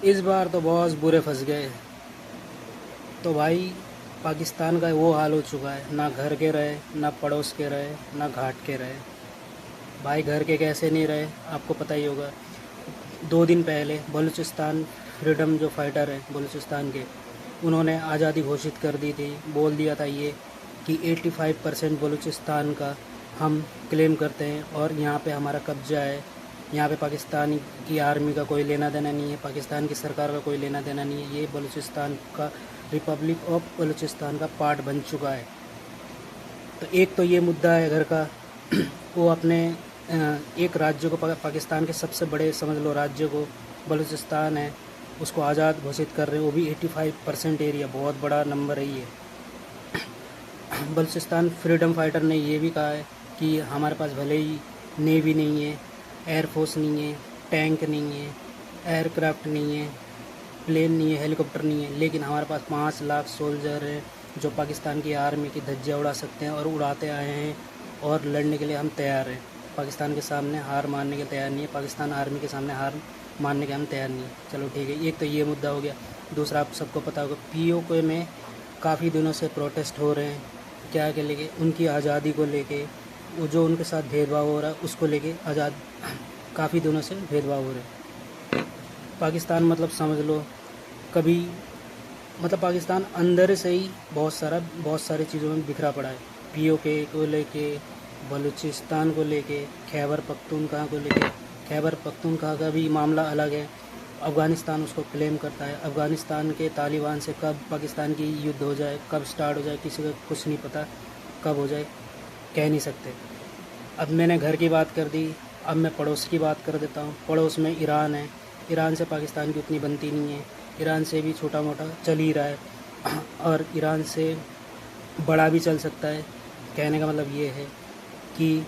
इस बार तो बहुत बुरे फंस गए। तो भाई पाकिस्तान का वो हाल हो चुका है, ना घर के रहे, ना पड़ोस के रहे, ना घाट के रहे। भाई घर के कैसे नहीं रहे, आपको पता ही होगा। 2 दिन पहले बलूचिस्तान फ्रीडम जो फाइटर हैं बलूचिस्तान के, उन्होंने आज़ादी घोषित कर दी थी। बोल दिया था ये कि 85% बलूचिस्तान का हम क्लेम करते हैं और यहाँ पे हमारा कब्जा है। यहाँ पे पाकिस्तान की आर्मी का कोई लेना देना नहीं है, पाकिस्तान की सरकार का कोई लेना देना नहीं है। ये बलूचिस्तान का रिपब्लिक ऑफ बलूचिस्तान का पार्ट बन चुका है। तो एक तो ये मुद्दा है घर का। वो अपने एक राज्य को पाकिस्तान के सबसे बड़े समझ लो राज्य को, बलूचिस्तान है, उसको आज़ाद घोषित कर रहे हैं, वो भी 85% एरिया। बहुत बड़ा नंबर है ये। बलूचिस्तान फ्रीडम फाइटर ने ये भी कहा है कि हमारे पास भले ही नेवी नहीं है, एयरफोर्स नहीं है, टैंक नहीं है, एयरक्राफ्ट नहीं है, प्लेन नहीं है, हेलीकॉप्टर नहीं है, लेकिन हमारे पास 5 लाख सोल्जर हैं जो पाकिस्तान की आर्मी की धज्जियाँ उड़ा सकते हैं और उड़ाते आए हैं। और लड़ने के लिए हम तैयार हैं। पाकिस्तान के सामने हार मानने के तैयार नहीं है, पाकिस्तान आर्मी के सामने हार मानने के हम तैयार नहीं है। चलो ठीक है, एक तो ये मुद्दा हो गया। दूसरा, आप सबको पता होगा पीओके में काफ़ी दिनों से प्रोटेस्ट हो रहे हैं। क्या के लेके? उनकी आज़ादी को लेके, वो जो उनके साथ भेदभाव हो रहा है उसको लेके काफ़ी दिनों से भेदभाव हो रहे हैं। पाकिस्तान मतलब समझ लो कभी, मतलब पाकिस्तान अंदर से ही बहुत सारी चीज़ों में बिखरा पड़ा है। पीओके को लेके, बलूचिस्तान को लेके, खैबर पख्तूनख्वा को लेके। खैबर पख्तूनख्वा का भी मामला अलग है। अफ़गानिस्तान उसको क्लेम करता है। अफ़गानिस्तान के तालिबान से कब पाकिस्तान की युद्ध हो जाए, कब स्टार्ट हो जाए, किसी को कुछ नहीं पता। कब हो जाए कह नहीं सकते। अब मैंने घर की बात कर दी, अब मैं पड़ोस की बात कर देता हूँ। पड़ोस में ईरान है। ईरान से पाकिस्तान की उतनी बनती नहीं है, ईरान से भी छोटा मोटा चल ही रहा है और ईरान से बड़ा भी चल सकता है। कहने का मतलब ये है कि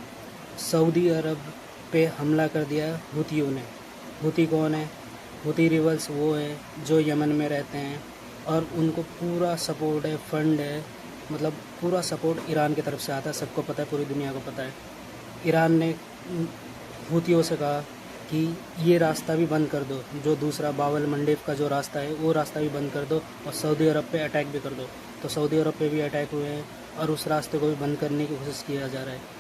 सऊदी अरब पे हमला कर दिया हुतियों ने। हुती कौन है? हुती रिबल्स वो है जो यमन में रहते हैं और उनको पूरा सपोर्ट है, फंड है, मतलब पूरा सपोर्ट ईरान की तरफ से आता है। सबको पता है, पूरी दुनिया को पता है। ईरान ने हुतियों से कहा कि ये रास्ता भी बंद कर दो, जो दूसरा बाब एल मंडेब का जो रास्ता है वो रास्ता भी बंद कर दो और सऊदी अरब पे अटैक भी कर दो। तो सऊदी अरब पे भी अटैक हुए हैं और उस रास्ते को भी बंद करने की कोशिश किया जा रहा है।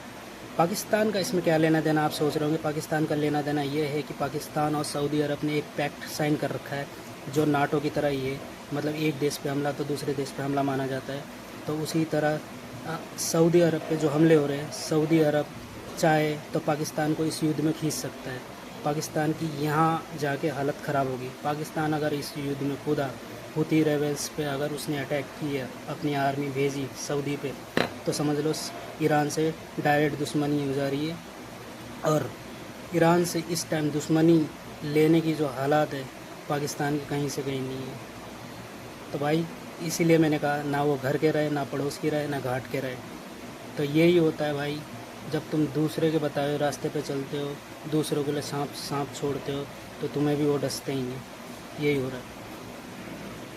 पाकिस्तान का इसमें क्या लेना देना, आप सोच रहे होंगे। पाकिस्तान का लेना देना ये है कि पाकिस्तान और सऊदी अरब ने एक पैक्ट साइन कर रखा है जो नाटो की तरह ही है। मतलब एक देश पे हमला तो दूसरे देश पे हमला माना जाता है। तो उसी तरह सऊदी अरब पे जो हमले हो रहे हैं, सऊदी अरब चाहे तो पाकिस्तान को इस युद्ध में खींच सकता है। पाकिस्तान की यहाँ जाके हालत ख़राब होगी। पाकिस्तान अगर इस युद्ध में कूदा, हुती रेबल्स पे अगर उसने अटैक किया, अपनी आर्मी भेजी सऊदी पे, तो समझ लो ईरान से डायरेक्ट दुश्मनी हो जा रही है। और ईरान से इस टाइम दुश्मनी लेने की जो हालात है पाकिस्तान की कहीं से कहीं नहीं है। तो भाई इसीलिए मैंने कहा, ना वो घर के रहे, ना पड़ोस की रहे, ना घाट के रहे। तो यही होता है भाई, जब तुम दूसरे के बताए हुए रास्ते पे चलते हो, दूसरों के लिए सांप छोड़ते हो, तो तुम्हें भी वो डसते ही हैं। यही हो रहा है।